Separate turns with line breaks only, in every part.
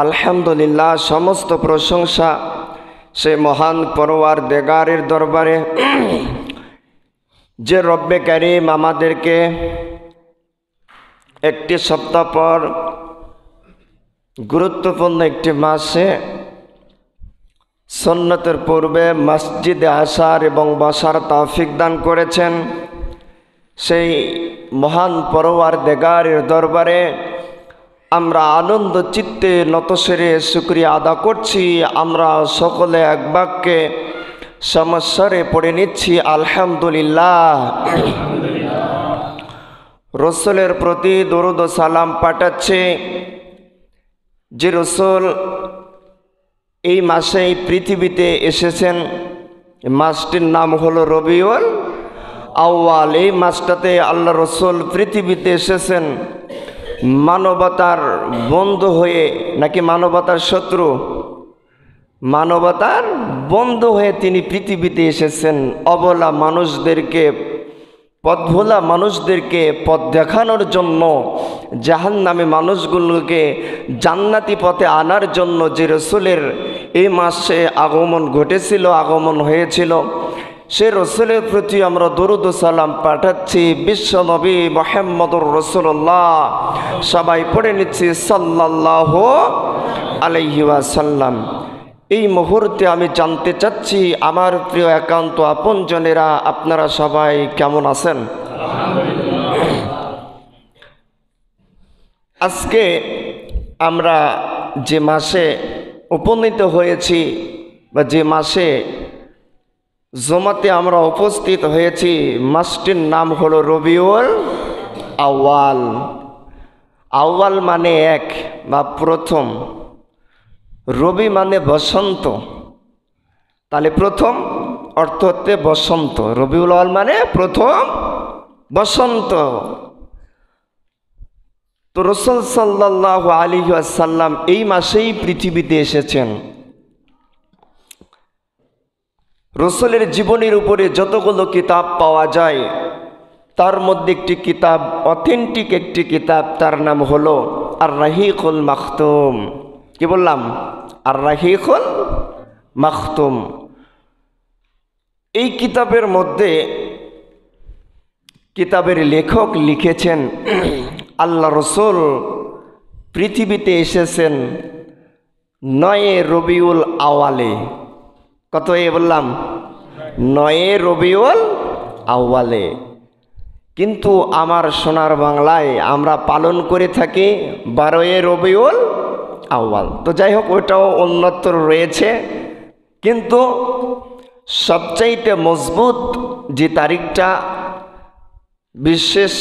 আলহামদুলিল্লাহ, সমস্ত প্রশংসা সে মহান পরওয়ারদিগারের দরবারে যে রব্বে কারীম আমাদেরকে একটি সপ্তাহ পর গুরুত্বপূর্ণ একটি মাসে সুন্নতের পূর্বে মসজিদে আসার এবং বসার তৌফিক দান করেছেন। সেই মহান পরওয়ারদিগারের দরবারে আমরা আনন্দ চিত্তে নতশিরে শুকরিয়া আদা করছি। আমরা সকলে এক বাক্যে সমস্যারে পড়ে নিচ্ছি আলহামদুলিল্লাহ। রসুলের প্রতি দরুদ ও সালাম পাঠাচ্ছে যে রসুল এই মাসে পৃথিবীতে এসেছেন। মাসটির নাম হলো রবিউল আউয়াল। এই মাসটাতে আল্লাহ রসুল পৃথিবীতে এসেছেন মানবতার বন্ধু হয়ে, নাকি মানবতার শত্রু? মানবতার বন্ধু হয়ে তিনি পৃথিবীতে এসেছেন। অবলা মানুষদেরকে, পথভোলা মানুষদেরকে পথ দেখানোর জন্য, জাহান্নামী মানুষগুলোকে জান্নাতি পথে আনার জন্য যে রসুলের এই মাসে আগমন ঘটেছিল, আগমন হয়েছিল, সে রসুলের প্রতি আমরা দরুদ ও সালাম পাঠাচ্ছি। বিশ্বনবী মুহাম্মদুর রাসূলুল্লাহ, সবাই পড়ে নিচ্ছি সাল্লাল্লাহু আলাইহি ওয়াসাল্লাম। এই মুহূর্তে আমি জানতে চাচ্ছি আমার প্রিয় একান্ত আপনজনেরা, আপনারা সবাই কেমন আছেন? আজকে আমরা যে মাসে উপনীত হয়েছি বা যে মাসে জমাতে আমরা উপস্থিত হয়েছি, মাসটির নাম হলো রবিউল আউয়াল। আউয়াল মানে এক বা প্রথম, রবি মানে বসন্ত, তাহলে প্রথম অর্থ হচ্ছে বসন্ত। রবিউল আউয়াল মানে প্রথম বসন্ত। তো রাসূল সাল্লাল্লাহু আলাইহি ওয়াসাল্লাম এই মাসেই পৃথিবীতে এসেছেন। রসুলের জীবনের উপরে যতগুলো কিতাব পাওয়া যায় তার মধ্যে একটি কিতাব, অথেন্টিক একটি কিতাব, তার নাম হলো আর রাহিকুল মাখতুম। কি বললাম? আর রাহিকুল মাখতুম। এই কিতাবের মধ্যে কিতাবের লেখক লিখেছেন আল্লাহ রসুল পৃথিবীতে এসেছেন 9 রবিউল আউয়ালে। কত বললাম? 9 রবিউল আউয়ালে। কিন্তু আমার সোনার বাংলায় আমরা পালন করে থাকি 12 রবিউল আউয়াল। তো যাই হোক, ওইটাও উন্নতর রয়েছে, কিন্তু সবচাইতে মজবুত যে তারিখটা বিশেষ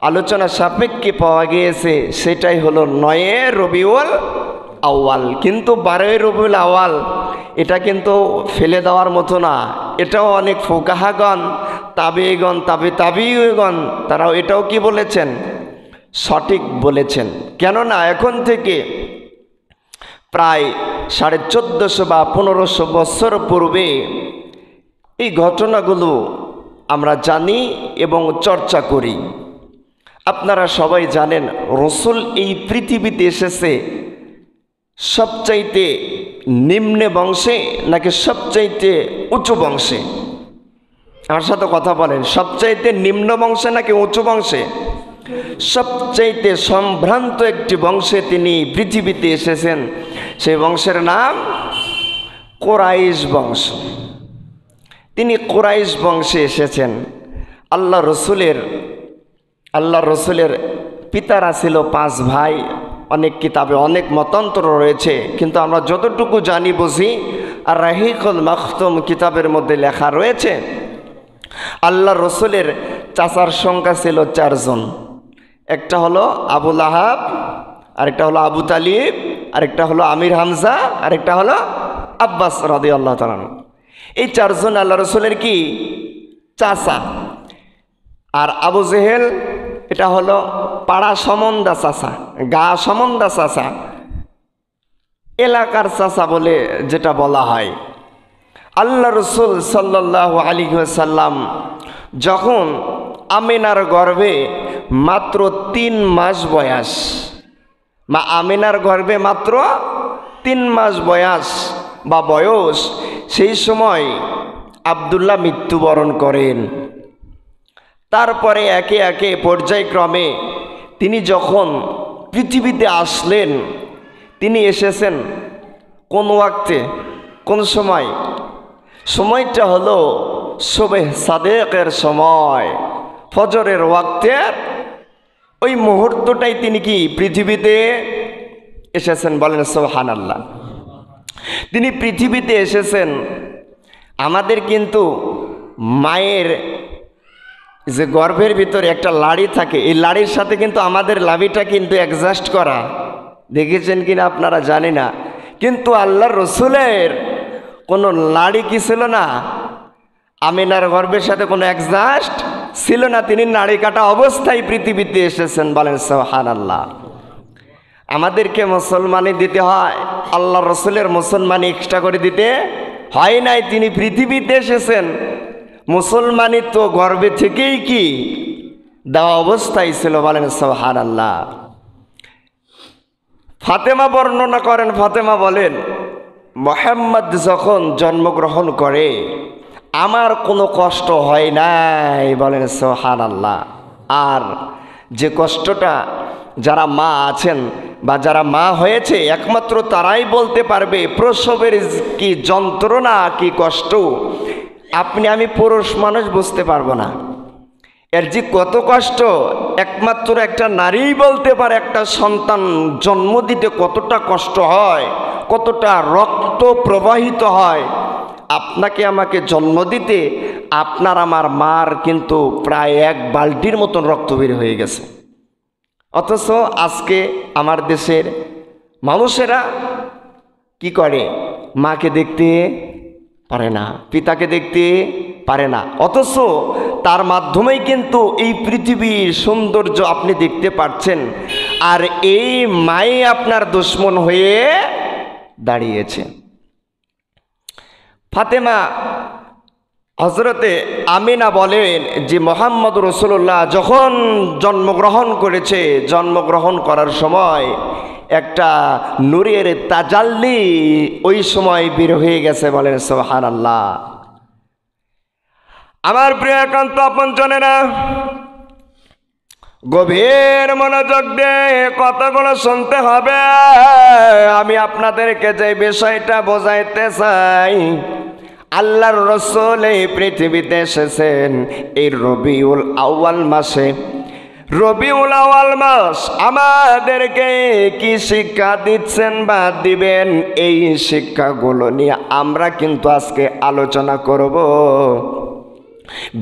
আলোচনা সাপেক্ষে পাওয়া গিয়েছে সেটাই হলো 9 রবিউল আউয়াল। কিন্তু 12 রবিউল আউয়াল এটা কিন্তু ফেলে দেওয়ার মতো না। এটাও অনেক ফুকাহাগণ, তাবেঈগণ, তাবেঈগণ তারাও এটাও কি বলেছেন? সঠিক বলেছেন। কেননা এখন থেকে প্রায় 1450 বা 1500 বছর পূর্বে এই ঘটনাগুলো আমরা জানি এবং চর্চা করি। আপনারা সবাই জানেন রসুল এই পৃথিবীতে এসেছে সবচাইতে নিম্ন বংশে নাকি সবচাইতে উঁচু বংশে? আমার সাথে কথা বলেন, সবচাইতে নিম্ন বংশে নাকি উঁচু বংশে? সবচাইতে সম্ভ্রান্ত একটি বংশে তিনি পৃথিবীতে এসেছেন। সেই বংশের নাম কুরাইশ বংশ। তিনি কুরাইশ বংশে এসেছেন। আল্লাহ রসুলের পিতারা ছিল 5 ভাই। অনেক কিতাবে অনেক মতান্তর রয়েছে, কিন্তু আমরা যতটুকু জানি বুঝি আর রাহিকুল মাখতুম কিতাবের মধ্যে লেখা রয়েছে আল্লাহ রসুলের চাচার সংখ্যা ছিল 4 জন। একটা হলো আবু লাহাব, আরেকটা হলো আবু তালিব, আরেকটা হলো আমির হামজা, আরেকটা হলো আব্বাস রাদিয়াল্লাহু তাআলা। এই 4 জন আল্লাহ রসুলের কি চাচা। আর আবু জেহেল এটা হলো পাড়া সমন্দা চাচা, গা সমন্দা চাচা, এলাকার চাচা বলে যেটা বলা হয়। আল্লাহ রসুল সাল্লাল্লাহু আলাইহি ওয়াসাল্লাম যখন আমিনার গর্ভে মাত্র 3 মাস বয়স, মা আমিনার গর্ভে মাত্র 3 মাস বয়স, সেই সময় আব্দুল্লাহ মৃত্যুবরণ করেন। তারপরে একে একে পর্যায়ক্রমে তিনি যখন পৃথিবীতে আসলেন, তিনি এসেছেন কোন ওয়াক্তে, কোন সময়? সময়টা হলো শবে সাদেকের সময়, ফজরের ওয়াক্তের ওই মুহূর্তটাই তিনি কি পৃথিবীতে এসেছেন। বলেন সুবহানাল্লাহ। তিনি পৃথিবীতে এসেছেন। আমাদের কিন্তু মায়ের যে গর্ভের ভিতরে একটা লাড়ি থাকে, এই লাড়ির সাথে কিন্তু আমাদের লাভিটা কিন্তু অ্যাডজাস্ট করা, দেখেছেন কিনা আপনারা জানি না, কিন্তু আল্লাহর রসুলের কোনো লাড়ি কি ছিল না, আমিনার গর্ভের সাথে কোনো অ্যাডজাস্ট ছিল না, তিনি নাড়ি কাটা অবস্থায় পৃথিবীতে এসেছেন। বলেন সুবহানাল্লাহ। আমাদেরকে মুসলমানি দিতে হয়, আল্লাহ রসুলের মুসলমানি এক্সট্রা করে দিতে হয় নাই, তিনি পৃথিবীতে এসেছেন। মুসলমানি তো গর্ভে থেকেই কি দেওয়া অবস্থায় ছিল। বলেন সুবহানাল্লাহ। ফাতেমা বর্ণনা করেন, ফাতেমা বলেন, মুহাম্মদ যখন জন্মগ্রহণ করে আমার কোনো কষ্ট হয় নাই। বলেন সুবহানাল্লাহ। আর যে কষ্টটা যারা মা আছেন বা যারা মা হয়েছে একমাত্র তারাই বলতে পারবে প্রসবের কি যন্ত্রণা, কি কষ্ট আপনি আমি পুরুষ মানুষ বুঝতে পারবো না। এর যে কত কষ্ট একমাত্র একটা নারীই বলতে পারে। একটা সন্তান জন্ম দিতে কতটা কষ্ট হয়, কতটা রক্ত প্রবাহিত হয়। আপনাকে আমাকে জন্ম দিতে আপনার আমার মার কিন্তু প্রায় 1 বালতির মতন রক্ত বের হয়ে গেছে। অথচ আজকে আমার দেশের মানুষেরা কি করে? মাকে দেখতে পারে না, পিতাকে দেখতে পারে না, অথচ তার মাধ্যমেই কিন্তু এই পৃথিবীর সৌন্দর্য আপনি দেখতে পাচ্ছেন। আর এই মাই আপনার দুশ্মন হয়ে দাঁড়িয়েছে। ফাতেমা হযরতে আমিনা বলেন যে মুহাম্মদ রাসূলুল্লাহ যখন জন্মগ্রহণ করেছে, জন্মগ্রহণ করার সময় একটা নূরের তাজাল্লি ওই সময় বের হয়ে গেছে। বলেন সুবহানাল্লাহ। আমার প্রিয় একান্ত আপনজনেরা, গভীর মনোযোগ দিয়ে কথাগুলো শুনতে হবে। আমি আপনাদেরকে যে বিষয়টা বোঝাইতে চাই, আল্লাহর রাসূল এই পৃথিবীতে এসেছেন এই রবিউল আউয়াল মাসে। রবিউল আউয়াল মাস আমাদেরকে কি শিক্ষা দিচ্ছেন বা দিবেন, এই শিক্ষাগুলো নিয়ে আমরা কিন্তু আজকে আলোচনা করব।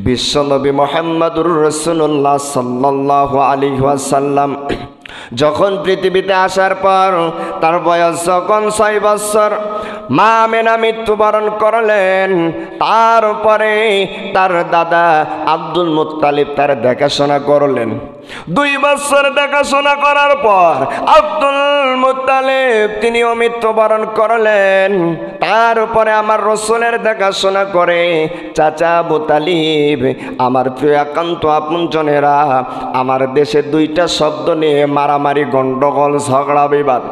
বিশ্বনবী মুহাম্মদুর রাসূলুল্লাহ সাল্লাল্লাহু আলাইহি ওয়াসাল্লাম যখন পৃথিবীতে আসার পর তার বয়স যখন 6 বছর, মা আমিনা মৃত্যুবরণ করলেন। তারপরে তার দাদা আব্দুল মুত্তালিব তার দেখাশোনা করলেন। 2 বছর দেখাশোনা করার পর আব্দুল মুত্তালিব তিনিও মৃত্যুবরণ করলেন। তারপরে আমার রসুলের দেখাশোনা করে চাচা আবু তালিব। আমার প্রিয় একান্ত আপনজনেরা, আমার দেশে 2টা শব্দ নিয়ে মারামারি, গন্ডগোল, ঝগড়া, বিবাদ।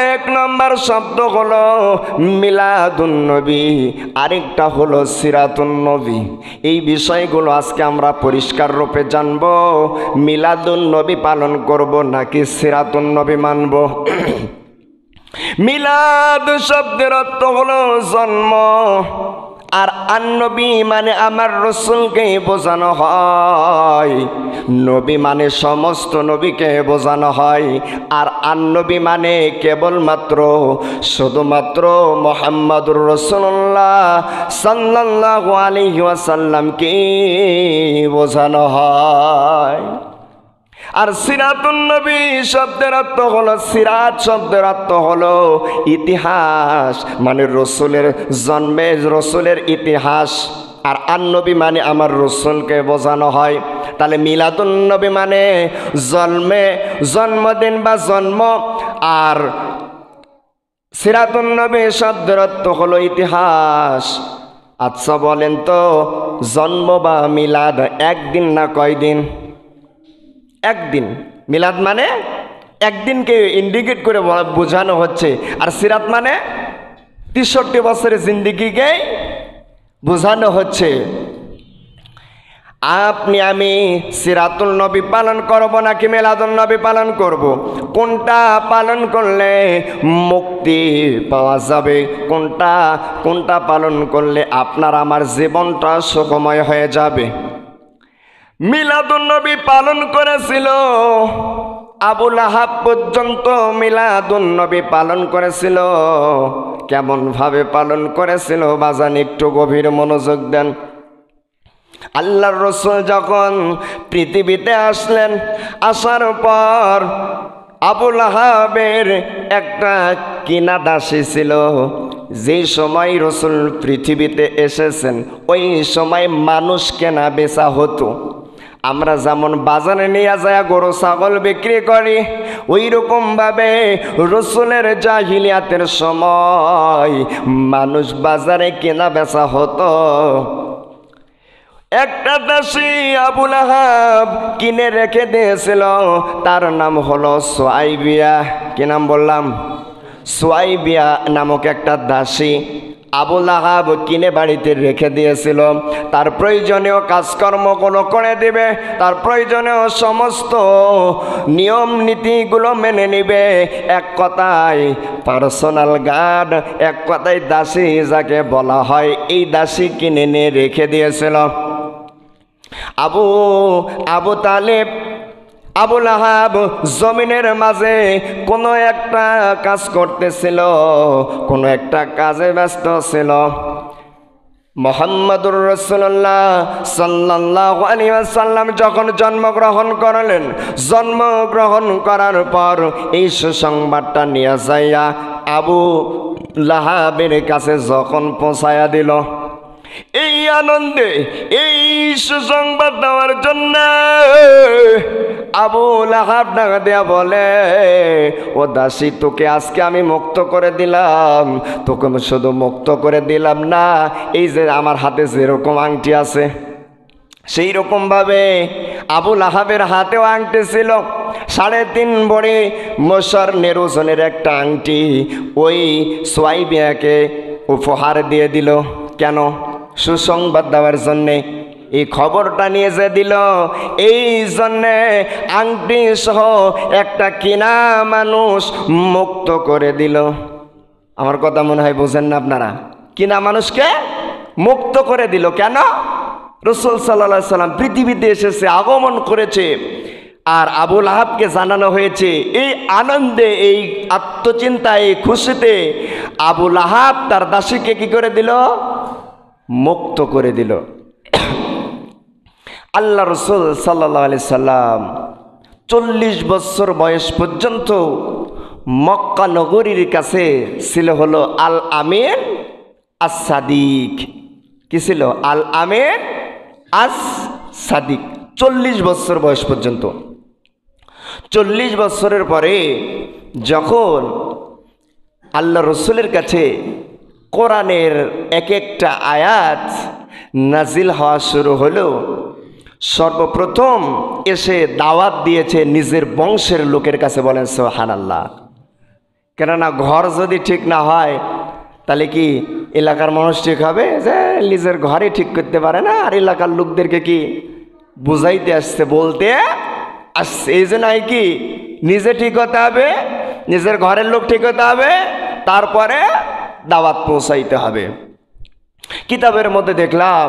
1 নম্বর শব্দ হলো মিলাদুন নবী, আরেকটা হলো সিরাতুন নবী। এই বিষয়গুলো আজকে আমরা পরিষ্কার রূপে জানবো। মিলাদুন নবী পালন করব নাকি সিরাতুন নবী মানব? মিলাদ শব্দের অর্থ হলো জন্ম, আর আন-নবী মানে আমার রসুলকে বোঝানো হয়। নবী মানে সমস্ত নবীকে বোঝানো হয়, আর আন-নবী মানে কেবলমাত্র শুধুমাত্র মুহাম্মদুর রাসূলুল্লাহ সাল্লাল্লাহু আলাইহি ওয়াসাল্লামকে বোঝানো হয়। আর সিরাতুন নবী শব্দের অর্থ হলো, সিরাত শব্দের অর্থ হলো ইতিহাস, মানে রসুলের জন্মে রসুলের ইতিহাস। আর আন-নবী মানে আমার রসুলকে বোঝানো হয়। তাহলে মিলাদুন নবী মানে জন্মদিন বা জন্ম, আর সিরাতুন নবী শব্দের অর্থ হলো ইতিহাস। আচ্ছা বলেন তো, জন্ম বা মিলাদ একদিন না কয়দিন? 1 দিন। মিলাদ মানে একদিনকে ইন্ডিকেট করে বোঝানো হচ্ছে। আর সিরাত মানে ৬৩ বছরের জিন্দিগিকে বোঝানো হচ্ছে। আপনি আমি সিরাতুল নবী পালন করব নাকি মিলাদুন নবী পালন করব? কোনটা পালন করলে মুক্তি পাওয়া যাবে? কোনটা পালন করলে আপনার আমার জীবনটা সুখময় হয়ে যাবে? মিলাদুন নবী পালন করেছিল আবু লাহাব পর্যন্ত। মিলাদুন নবী পালন করেছিল। কেমন ভাবে পালন করেছিল বাজান, একটু গভীর মনোযোগ দেন। আল্লাহর রাসূল যখন পৃথিবীতে আসলেন, আসার পর আবু লাহাবের একটা কিনা দাসী ছিল। যেই সময় রাসূল পৃথিবীতে এসেছেন ওই সময় মানুষ কেনা বেচা হতো। আমরা যেমন বাজারে নিয়ে যায় গরু ছাগল বিক্রি করি, ওই রকমভাবে রাসূলের জাহিলিয়াতের সময় মানুষ বাজারে কেনা বেচা হতো। একটা দাসী আবু লাহাব কিনে রেখে দিয়েছিল, তার নাম হলো সুয়াইবিয়া। কি নাম বললাম? সুয়াইবিয়া নামক একটা দাসী আবু লাহাব কিনে বাড়িতে রেখে দিয়েছিল। তার প্রয়োজনীয় কাজকর্মগুলো করে দিবে, তার প্রয়োজনীয় সমস্ত নিয়ম নীতিগুলো মেনে নিবে। এক কথায় পার্সোনাল গার্ড, এক কথায় দাসী যাকে বলা হয়, এই দাসী কিনে নিয়ে রেখে দিয়েছিল। আবু তালেব আবু লাহাব জমিনের মাঝে কোনো একটা কাজ করতেছিল, কোনো একটা কাজে ব্যস্ত ছিল। মুহাম্মদুর রাসূলুল্লাহ সাল্লাল্লাহু আলাইহি ওয়াসাল্লাম যখন জন্মগ্রহণ করলেন, জন্মগ্রহণ করার পর এই সুসংবাদটা নিয়ে যাইয়া আবু লাহাবের কাছে যখন পৌঁছায়া দিল, এই আনন্দে এই সুসংবাদ দেওয়ার জন্য আবু লাহাব ডাকা দেয়া বলে, ও দাসী, তোকে আজকে আমি মুক্ত করে দিলাম। তোকে শুধু মুক্ত করে দিলাম না, এই যে আমার হাতে যেরকম আংটি আছে সেই রকমভাবে আবু লাহাবের হাতেও আংটি ছিল। ৩.৫ ভরি মোষের ওজনের একটা আংটি ওই সুয়াইবিয়াকে উপহার দিয়ে দিল। কেন? সুসংবাদ দেওয়ার জন্যে, এই খবরটা নিয়ে যে দিল এই জন্যে আংটি সহ একটা কিনা মানুষ মুক্ত করে দিল। আমার কথা মনে হয় বোঝেন না আপনারা? কিনা মানুষকে মুক্ত করে দিল কেন? রাসূল সাল্লাল্লাহু আলাইহি সাল্লাম পৃথিবীতে এসেছে, আগমন করেছে, আর আবু লাহাবকে জানানো হয়েছে। এই আনন্দে, এই আত্মচিন্তায়, এই খুশিতে আবু লাহাব তার দাসীকে কি করে দিল? মুক্ত করে দিল। আল্লাহ রাসূল সাল্লাল্লাহু আলাইহি সাল্লাম ৪০ বছর বয়স পর্যন্ত মক্কা নগরীর কাছে ছিল হলো আল আমিন আস সাদিক। কি ছিল? আল আমিন আস সাদিক। ৪০ বছর বয়স পর্যন্ত। ৪০ বছরের পরে যখন আল্লাহ রসুলের কাছে কোরআনের এক একটা আয়াত নাজিল হওয়া শুরু হলো, সর্বপ্রথম এসে দাওয়াত দিয়েছে নিজের বংশের লোকের কাছে। বলেন সুবহানাল্লাহ। কেননা ঘর যদি ঠিক না হয় তাহলে কি এলাকার মানুষ ঠিক হবে? যে নিজের ঘরে ঠিক করতে পারে না, আর এলাকার লোকদেরকে কি বুঝাইতে আসছে, বলতে আসছে। এই জন্য কি নিজে ঠিক হতে হবে, নিজের ঘরের লোক ঠিক হতে হবে, তারপরে দাওয়াত পৌঁছাইতে হবে। কিতাবের মধ্যে দেখলাম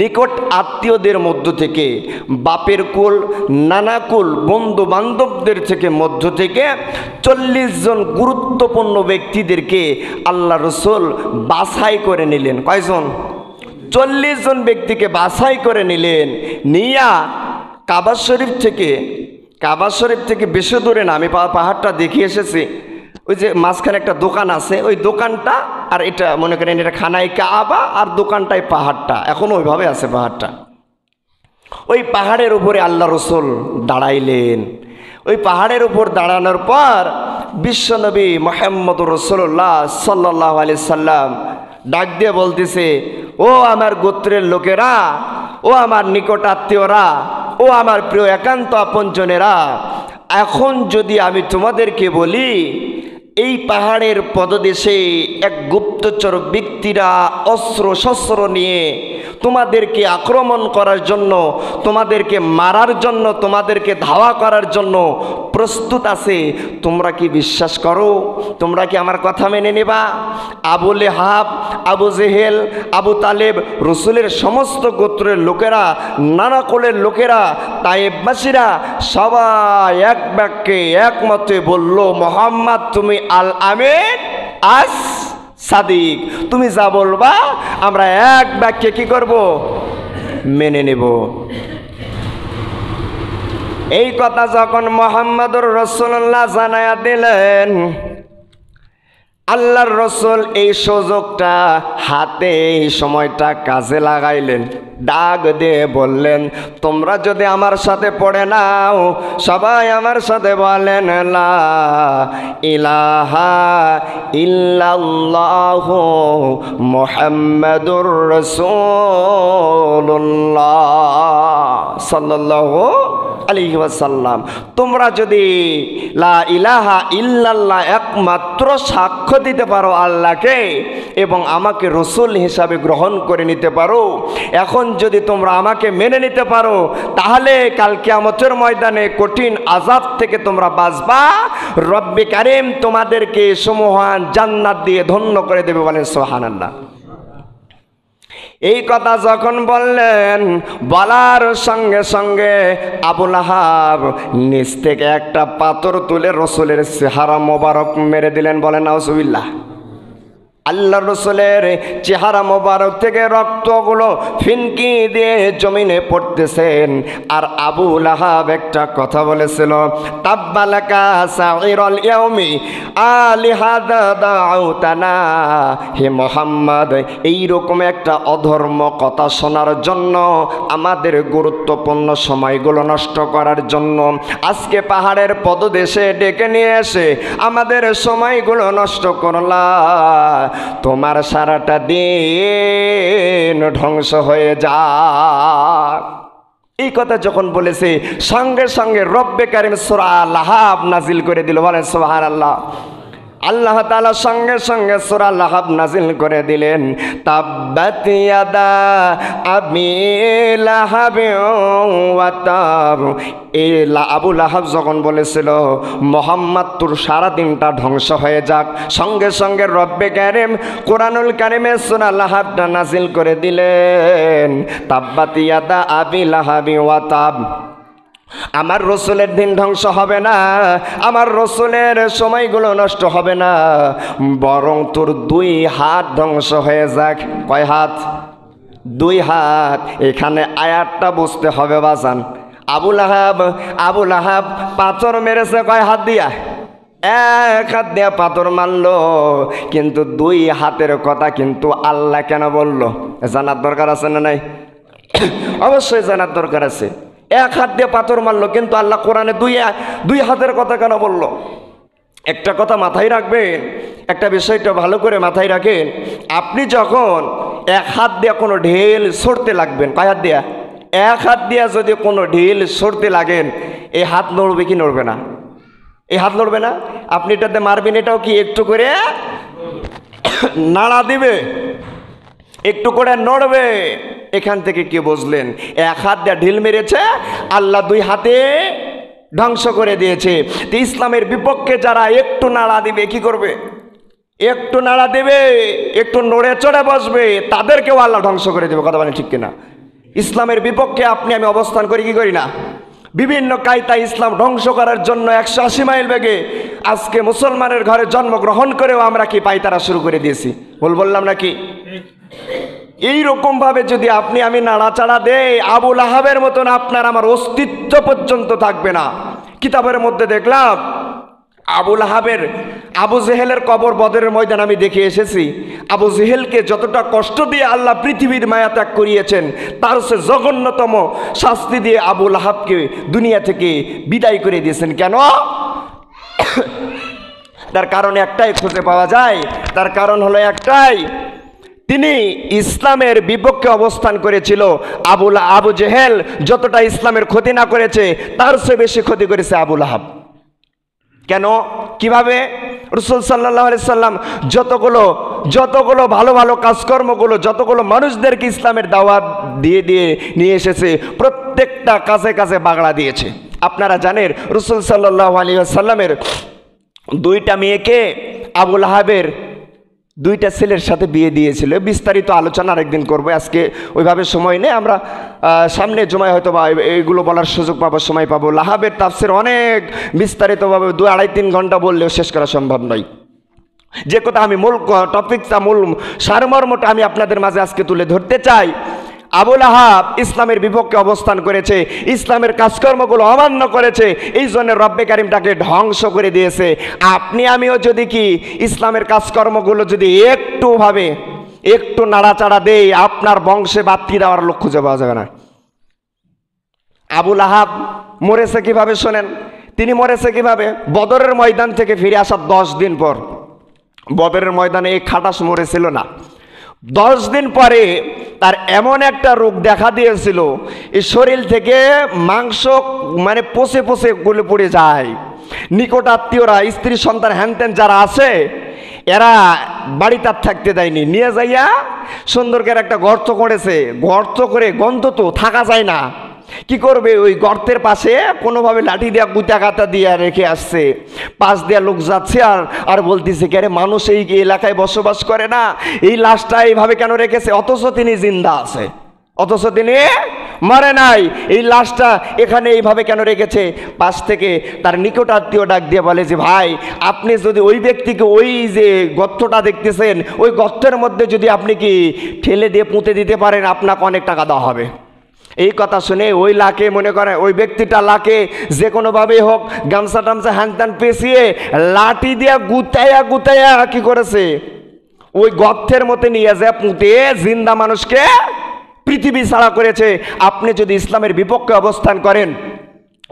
নিকট আত্মীয়দের মধ্য থেকে, বাপের কুল, নানা কুল, বন্ধু বান্ধবদের থেকে মধ্য থেকে ৪০ জন গুরুত্বপূর্ণ ব্যক্তিদেরকে আল্লাহ রসুল বাছাই করে নিলেন। কয়জন? ৪০ জন ব্যক্তিকে বাছাই করে নিলেন। নিয়া কাবা শরীফ থেকে বেশি দূরে না, আমি পাহাড়টা দেখে এসেছি। ওই যে মাঝখানে একটা দোকান আছে, ওই দোকানটা আর এটা মনে করেন এটা খানায় কাবা, আর দোকানটাই পাহাড়টা, এখনো ওইভাবে আছে পাহাড়টা। ওই পাহাড়ের উপরে আল্লাহ রসুল দাঁড়াইলেন। ওই পাহাড়ের উপর দাঁড়ানোর পর বিশ্বনবী মুহাম্মদুর রাসূলুল্লাহ সাল্লাল্লাহু আলাইহি সাল্লাম ডাক দিয়ে বলতেছে, ও আমার গোত্রের লোকেরা, ও আমার নিকট আত্মীয়রা, ও আমার প্রিয় একান্ত আপনজনেরা, এখন যদি আমি তোমাদেরকে বলি, এই পাহাড়ের পদদেশে এক গুপ্তচর ব্যক্তিরা অস্ত্র শস্ত্র নিয়ে তোমাদেরকে আক্রমণ করার জন্য, তোমাদেরকে মারার জন্য, তোমাদেরকে ধাওয়া করার জন্য প্রস্তুত আছে, তোমরা কি বিশ্বাস করো? তোমরা কি আমার কথা মেনে নেবা? আবু লেহাব, আবু জেহেল, আবু তালেব, রসুলের সমস্ত গোত্রের লোকেরা, নানা কোলের লোকেরা, তায়েববাসীরা সবাই এক বাক্যে একমতে বলল, মোহাম্মদ তুমি আল আমিন আস সাদিক, তুমি যা বলবা আমরা এক বাক্যে কি করব? মেনে নেব। এই কথা যখন মুহাম্মদুর রাসূলুল্লাহ জানায়া দিলেন, আল্লাহর রসুল এই সুযোগটা হাতে, এই সময়টা কাজে লাগাইলেন। ডাক দিয়ে বললেন, তোমরা যদি আমার সাথে পড়ে নাও, সবাই আমার সাথে বলেন লা ইলাহা ইল্লাল্লাহু মুহাম্মাদুর রাসূলুল্লাহ সাল্লাল্লাহু আলাইহি ওয়াসাল্লাম। তোমরা যদি লা ইলাহা ইল্লাল্লাহ একমাত্র সাক্ষ্য দিতে পারো আল্লাহকে এবং আমাকে রসুল হিসাবে গ্রহণ করে নিতে পারো, এখন যদি তোমরা আমাকে মেনে নিতে পারো, তাহলে কাল কিয়ামতের ময়দানে কঠিন আযাব থেকে তোমরা বাঁচবা। রব্বে কারীম তোমাদেরকে সমহান জান্নাত দিয়ে ধন্য করে দেবে। বলেন সুবহানাল্লাহ। এই কথা যখন বললেন, বলার সঙ্গে সঙ্গে আবু লাহাব নিচ থেকে একটা পাথর তুলে রসুলের চেহারা মোবারক মেরে দিলেন। বলেন নাউজুবিল্লাহ। আল্লাহ রসুলের চেহারা মোবারক থেকে রক্তগুলো ফিনকি দিয়ে জমিনে পড়তেছেন। আর আবু লাহাব একটা কথা বলেছিল, তাব্বালাকা সাইরাল ইয়াউমি আলিহাদা দাউতানা। হে মুহাম্মদ, এইরকম একটা অধর্ম কথা শোনার জন্য, আমাদের গুরুত্বপূর্ণ সময়গুলো নষ্ট করার জন্য আজকে পাহাড়ের পদদেশে ডেকে নিয়ে এসে আমাদের সময়গুলো নষ্ট করলা। তোমার সারাটা দিন ধ্বংস হয়ে যাক। এই কথা যখন বলেছে, সঙ্গে সঙ্গে রব্বে কারীম সূরা লাহাব নাজিল করে দিল। বলেন সুবহানাল্লাহ। আল্লাহ তাআলা সঙ্গে সঙ্গে সূরা লাহাব নাজিল করে দিলেন, তাব্বাত ইয়াদা আবি লাহাব ওয়া তাব। এই আবু লাহাব যখন বলেছিল, মুহাম্মদ তোর সারা দিনটা ধ্বংস হয়ে যাক, সঙ্গে সঙ্গে রব্বে কারীম কোরআনুল কারীমে সূরা লাহাবটা নাজিল করে দিলেন, তাব্বাত ইয়াদা আবি লাহাব ওয়া তাব। আমার রসুলের দিন ধ্বংস হবে না, আমার রসুলের সময়গুলো নষ্ট হবে না, বরং তোর দুই হাত ধ্বংস হয়ে যাক। কয় হাত? দুই হাত। এখানে আয়াতটা বুঝতে হবে বাজান। আবু লাহাব পাথর মেরেছে কয় হাত দিয়া? এক হাত দিয়া পাথর মারলো, কিন্তু দুই হাতের কথা কিন্তু আল্লাহ কেন বললো? জানার দরকার আছে না নাই? অবশ্যই জানার দরকার আছে। এক হাত দিয়ে পাথর মারলো, কিন্তু আল্লাহ কোরআনে দুই হাতের কথা কেন বললো? একটা কথা মাথায় রাখবেন, একটা বিষয়টা ভালো করে মাথায় রাখেন। আপনি যখন এক হাত দিয়ে কোনো ঢিল ছড়তে লাগবেন, কয় হাত দিয়া? এক হাত দিয়া যদি কোনো ঢিল ছড়তে লাগেন, এই হাত নড়বে কি নড়বে না? এই হাত নড়বে না? আপনি এটাতে মারবেন, এটাও কি একটু করে নাড়া দিবে, একটু করে নড়বে। এখান থেকে কি বুঝলেন? এক হাত দিয়ে ঢিল মেরেছে, আল্লাহ দুই হাতে ধ্বংস করে দিয়েছে। তো ইসলামের বিপক্ষে যারা একটু নাড়া দিবে, কি করবে? একটু নাড়া দেবে, একটু নড়ে চড়ে বসবে, তাদেরকেও আল্লাহ ধ্বংস করে দেবে। কথা বলেন ঠিক কিনা? ইসলামের বিপক্ষে আপনি আমি অবস্থান করি কি করি না? বিভিন্ন কায়দা ইসলাম ধ্বংস করার জন্য 180 মাইল বেগে আজকে মুসলমানের ঘরে জন্মগ্রহণ করেও আমরা কি পায়তারা শুরু করে দিয়েছি। বললাম নাকি? এইরকম ভাবে যদি আপনি আমি নাড়াচাড়া দেই, আবু লাহাবের মতন আপনার আমার অস্তিত্ব পর্যন্ত থাকবে না। কিতাবের মধ্যে দেখলাম আবু জেহেলের কবর বদরের ময়দান আমি দেখে এসেছি। আবু জেহেলকে যতটা কষ্ট দিয়ে আল্লাহ পৃথিবীর মায়া ত্যাগ করিয়েছেন, তার সে জঘন্যতম শাস্তি দিয়ে আবু লাহাবকে দুনিয়া থেকে বিদায় করে দিয়েছেন। কেন? তার কারণ একটাই খুঁজে পাওয়া যায়। তার কারণ হলো একটাই, তিনি ইসলামের বিপক্ষে অবস্থান করেছিল। আবু জেহেল যতটা ইসলামের ক্ষতি না করেছে, তার চেয়ে বেশি ক্ষতি করেছে আবু লাহাব। কেন, কিভাবে? রাসূল সাল্লাল্লাহু আলাইহি সাল্লাম যতগুলো ভালো ভালো কাজকর্মগুলো, যতগুলো মানুষদেরকে ইসলামের দাওয়াত দিয়ে নিয়ে এসেছে, প্রত্যেকটা কাছে কাছে বাগড়া দিয়েছে। আপনারা জানেন রাসূল সাল্লাল্লাহু আলাইহি সাল্লামের দুইটা মেয়েকে আবু লাহাবের দুইটা ছেলের সাথে বিয়ে দিয়েছিল। বিস্তারিত আলোচনা আরেকদিন করবো, আজকে ওইভাবে সময় নেই। আমরা সামনে জমায় হয়তো বা এইগুলো বলার সুযোগ পাবো, সময় পাবো। লাহাবের তাফসীর অনেক বিস্তারিতভাবে 2-2.5-3 ঘন্টা বললেও শেষ করা সম্ভব নয়। যে কথা আমি মূল টপিকটা, মূল সারমর্মটা আমি আপনাদের মাঝে আজকে তুলে ধরতে চাই। আবু লাহাব ইসলামের বিপক্ষে অবস্থান করেছে, ইসলামের কাজকর্মগুলো অমান্য করেছে, এই জন্য রব্বে কারিম তাকে ধ্বংস করে দিয়েছে। আপনি আমিও যদি কি ইসলামের কাজকর্মগুলো যদি একটু নাড়াচাড়া দেই, আপনার বংশে বাতি দেওয়ার লোক খুঁজে পাওয়া যাবে না। আবু লাহাব মরেছে কিভাবে শোনেন। তিনি মরেছে কিভাবে? বদরের ময়দান থেকে ফিরে আসার 10 দিন পর। বদরের ময়দানে এই খাটাস মরেছিল না, 10 দিন পরে তার এমন একটা রোগ দেখা দিয়েছিল, এই শরীর থেকে মাংস মানে পচে পচে গলে পড়ে যায়। নিকট আত্মীয়রা, স্ত্রী সন্তান হ্যানত্যান যারা আছে, এরা বাড়িতে থাকতে দেয়নি, নিয়ে যাইয়া সুন্দর করে একটা গর্ত করেছে। গর্ত করে গন্ধ তো থাকা যায় না, কি করবে? ওই গর্তের পাশে কোনোভাবে লাঠি দিয়া গুতা গাতা দিয়ে রেখে আসছে। পাশ দিয়া লোক যাচ্ছে আর বলতেছে, কে রে, মানুষ এই এলাকায় বসবাস করে না, এই লাশটা এইভাবে কেন রেখেছে? অথচ তিনি জিন্দা আছে, অথচ তিনি মরে নাই, এই লাশটা এখানে এইভাবে কেন রেখেছে? পাশ থেকে তার নিকট আত্মীয় ডাক দিয়ে বলে যে, ভাই, আপনি যদি ওই ব্যক্তিকে ওই যে গর্তটা দেখতেছেন, ওই গর্তের মধ্যে যদি আপনি কি ঠেলে দিয়ে পুঁতে দিতে পারেন, আপনাকে অনেক টাকা দেওয়া হবে। এই কথা শুনে ওই লাকে, মনে করে ওই ব্যক্তিটা লাকে যে কোনোভাবেই হোক গামছা টামছা হ্যান পেঁচিয়ে লাঠি দিয়া গুতাইয়া কি করেছে? ওই গর্তের মধ্যে নিয়ে যায় পুঁতে জিন্দা মানুষকে পৃথিবী ছাড়া করেছে। আপনি যদি ইসলামের বিপক্ষে অবস্থান করেন,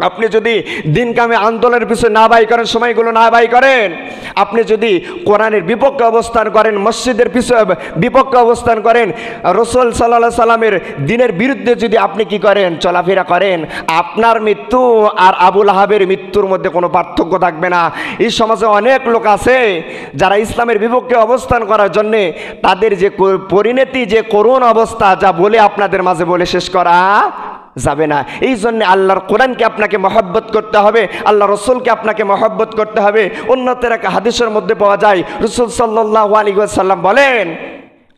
আপনি যদি দিন কামে আন্দোলনের পিছনে না ব্যয় করেন, সময়গুলো না ব্যয় করেন, আপনি যদি কোরআনের বিপক্ষে অবস্থান করেন, মসজিদের বিপক্ষে অবস্থান করেন, রাসূল সাল্লাল্লাহু আলাইহি সাল্লামের দ্বীনের বিরুদ্ধে যদি আপনি কি করেন, চলাফেরা করেন, আপনার মৃত্যু আর আবু লাহাবের মৃত্যুর মধ্যে কোনো পার্থক্য থাকবে না। এই সমাজে অনেক লোক আছে যারা ইসলামের বিপক্ষে অবস্থান করার জন্যে তাদের যে পরিণতি, যে করুণ অবস্থা, যা বলে আপনাদের মাঝে বলে শেষ করা যাবে না। এই জন্য আল্লাহর কোরআনকে আপনাকে মহব্বত করতে হবে, আল্লাহ রসুলকে আপনাকে মহব্বত করতে হবে। অন্যদের এক হাদিসের মধ্যে পাওয়া যায়, রাসূল সাল্লাল্লাহু আলাইহি ওয়াসাল্লাম বলেন,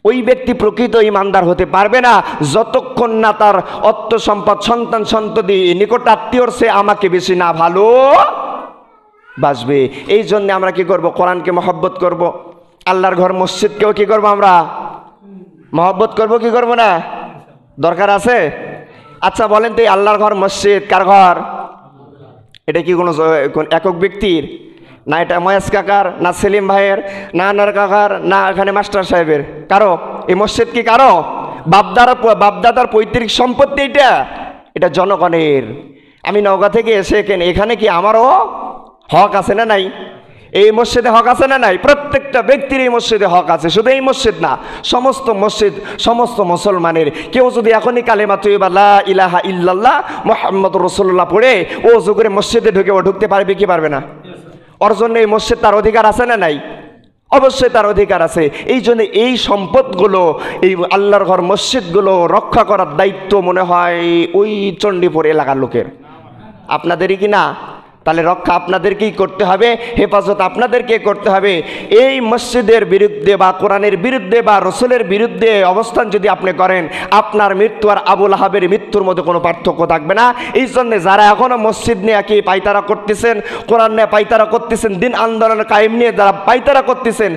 ওই ব্যক্তি প্রকৃত ঈমানদার হতে পারবে না যতক্ষণ না তার অর্থ সম্পদ, সন্তান সন্ততি, নিকট আত্মীয়র সে আমাকে বেশি না ভালো বাসবে। এই জন্য আমরা কি করব? কোরআনকে মহব্বত করব, আল্লাহর ঘর মসজিদকেও কি করব? আমরা মহব্বত করব, কি করব না? দরকার আছে? আচ্ছা বলেন তো, এই আল্লাহর ঘর মসজিদ কার ঘর? এটা কি কোনো একক ব্যক্তির? না এটা মহেশ কাকার, না সেলিম ভাইয়ের, না আনার কাকার, না এখানে মাস্টার সাহেবের? কারো? এই মসজিদ কি কারো? বাপদাদার পৈতৃক সম্পত্তি এটা জনগণের। আমি নওগাঁ থেকে এসে এখানে কি আমারও হক আছে না নাই? এই মসজিদে হক আছে না নাই? প্রত্যেকটা ব্যক্তির এই মসজিদে হক আছে। শুধু এই মসজিদ না, সমস্ত মসজিদ, সমস্ত মুসলমানের। কেউ যদি এখনই কালেমা তৈয়বা লা ইলাহা ইল্লাল্লাহ মুহাম্মাদুর রাসূলুল্লাহ পড়ে ওযু করে মসজিদে ঢুকতে পারবে কি পারবে না? ওর জন্য এই মসজিদ তার অধিকার আছে না নাই? অবশ্যই তার অধিকার আছে। এই জন্য এই সম্পদগুলো, এই আল্লাহর ঘর মসজিদগুলো রক্ষা করার দায়িত্ব মনে হয় ওই চণ্ডীপুর এলাকার লোকের। আপনাদেরই কি না? তাহলে রক্ষা আপনাদেরকেই করতে হবে, হেফাজত আপনাদেরকে করতে হবে। এই মসজিদের বিরুদ্ধে বা কোরআনের বিরুদ্ধে বা রসুলের বিরুদ্ধে অবস্থান যদি আপনি করেন, আপনার মৃত্যু আর আবু লাহাবের মৃত্যুর মধ্যে কোনো পার্থক্য থাকবে না। এই জন্যে যারা এখনও মসজিদ নিয়ে কি পাইতারা করতেছেন, কোরআন নিয়ে পাইতারা করতেছেন, দিন আন্দোলনের কায়েম নিয়ে যারা পাইতারা করতেছেন,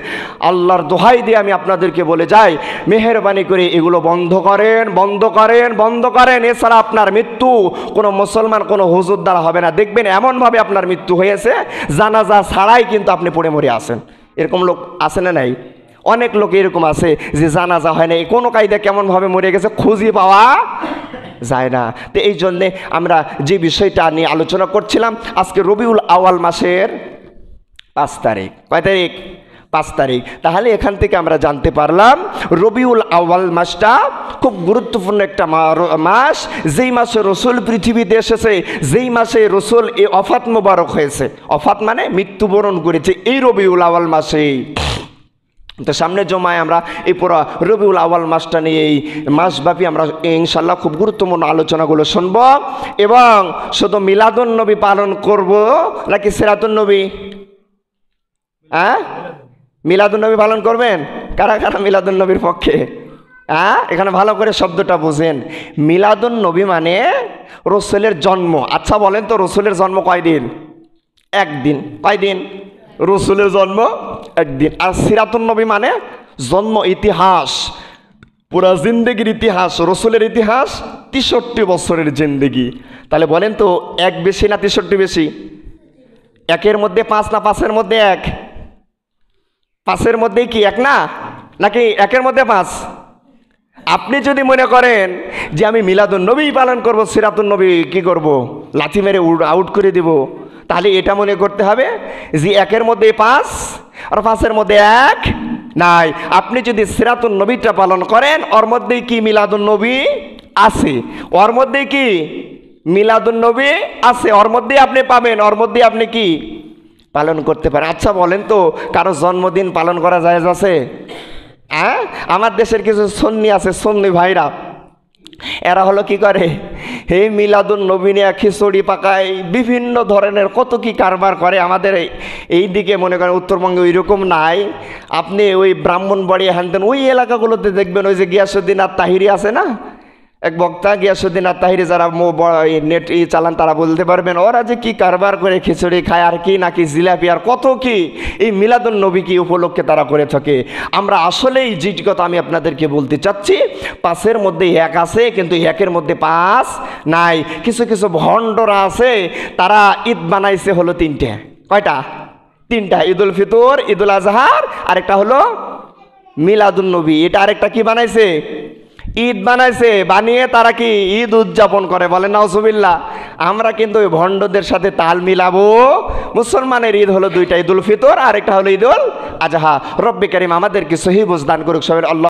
আল্লাহর দোহাই দিয়ে আমি আপনাদেরকে বলে যাই, মেহেরবানি করে এগুলো বন্ধ করেন, বন্ধ করেন, বন্ধ করেন। এছাড়া আপনার মৃত্যু কোনো মুসলমান, কোনো হুজুর দ্বারা হবে না। দেখবেন এমনভাবে আপনার মৃত্যু হয়েছে জানাজা ছাড়াই কিন্তু আপনি পড়ে মরে আছেন। এরকম লোক আছে না নাই? অনেক লোক এরকম আছে যে জানাজা হয় না, কোনো কায়দা কেমনভাবে মরে গেছে খুঁজে পাওয়া যায় না। তো এই জন্যে আমরা যে বিষয়টা নিয়ে আলোচনা করছিলাম, আজকে রবিউল আউয়াল মাসের 5 তারিখ। কয় তারিখ? 5 তারিখ। তাহলে এখান থেকে আমরা জানতে পারলাম রবিউল আউয়াল মাসটা খুব গুরুত্বপূর্ণ একটা মাস, যেই মাসে রসুল পৃথিবীতে এসেছে, যেই মাসে রসুল এই অফাত মোবারক হয়েছে। অফাত মানে মৃত্যুবরণ করেছে এই রবিউল আউয়াল মাসেই। তো সামনে জমায় আমরা এই পুরো রবিউল আউয়াল মাসটা নিয়ে এই মাসব্যাপী আমরা ইনশাল্লাহ খুব গুরুত্বপূর্ণ আলোচনাগুলো শুনব এবং শুধু মিলাদুন নবী পালন করব নাকি সিরাতুন নবী? হ্যাঁ, মিলাদুন নবী পালন করবেন? কারা কারা মিলাদুন নবীর পক্ষে? হ্যাঁ, এখানে ভালো করে শব্দটা বুঝেন। মিলাদুন নবী মানে রসুলের জন্ম। আচ্ছা বলেন তো, রসুলের জন্ম কয়দিন? একদিন। কয়দিন? রসুলের জন্ম একদিন। আর সিরাতুন নবী মানে জন্ম ইতিহাস, পুরা জিন্দেগির ইতিহাস, রসুলের ইতিহাস 63 বছরের জিন্দেগি। তাহলে বলেন তো, এক বেশি না 63 বেশি? একের মধ্যে 5 না 5-এর মধ্যে 1? 5-এর মধ্যেই কি 1 না, নাকি একের মধ্যে 5? আপনি যদি মনে করেন যে আমি মিলাদুন নবী পালন করব, সিরাতুন নবী কি করব, লাথি মেরে আউট করে দিব, তাহলে এটা মনে করতে হবে যে 1-এর মধ্যে 5 আর 5-এর মধ্যে 1 নাই। আপনি যদি সিরাতুন নবীটা পালন করেন, ওর মধ্যেই কি মিলাদুন নবী আছে, ওর মধ্যেই কি মিলাদুন নবী আছে, ওর মধ্যেই আপনি পাবেন, ওর মধ্যেই আপনি কি পালন করতে পারেন। আচ্ছা বলেন তো, কারো জন্মদিন পালন করা জায়েজ আছে? হ্যাঁ, আমার দেশের কিছু সুন্নি আছে, সুন্নি ভাইরা, এরা হলো কি করে, এই মিলাদুন নবী নিয়ে খিচুড়ি পাকায়, বিভিন্ন ধরনের কত কি কারবার করে। আমাদের এই দিকে মনে করেন উত্তরবঙ্গে ওই রকম নাই। আপনি ওই ব্রাহ্মণবাড়িয়া হ্যানতেন ওই এলাকাগুলোতে দেখবেন, ওই যে গিয়াসুদ্দিন আর তাহিরি আছে না, এক বক্তা গিয়াসুদ্দিন আর তাহিরি, যারা নেট চালান তারা বলতে পারবেন, ওরা যে কি কারবার করে, খিচুড়ি খায় আর কি নাকি জিলাপি আর কত কি, এই মিলাদুন নবী কি উপলক্ষে তারা করে থাকে। আমরা আসলেই যে কথা আমি আপনাদেরকে বলতে চাচ্ছি, 5-এর মধ্যে 1 আছে, কিন্তু 1-এর মধ্যে 5 নাই। কিছু কিছু ভণ্ডরা আছে, তারা ঈদ বানাইছে হলো 3টে। কয়টা? 3টা। ঈদুল ফিতর, ঈদুল আজহার, আরেকটা হলো মিলাদুন নবী। এটা আরেকটা কি বানাইছে? ঈদ বানাইছে। বানিয়ে তারা কি ঈদ উদযাপন করে, বলে নাউজুবিল্লাহ। আমরা কিন্তু ওই ভণ্ডদের সাথে তাল মিলাবো। মুসলমানের ঈদ হলো 2টা, ঈদুল ফিতর আর একটা হলো ঈদুল আজহা। রব্বে কারীম আমাদেরকে সহিহ বুঝ দান করুক সবাই। আল্লাহ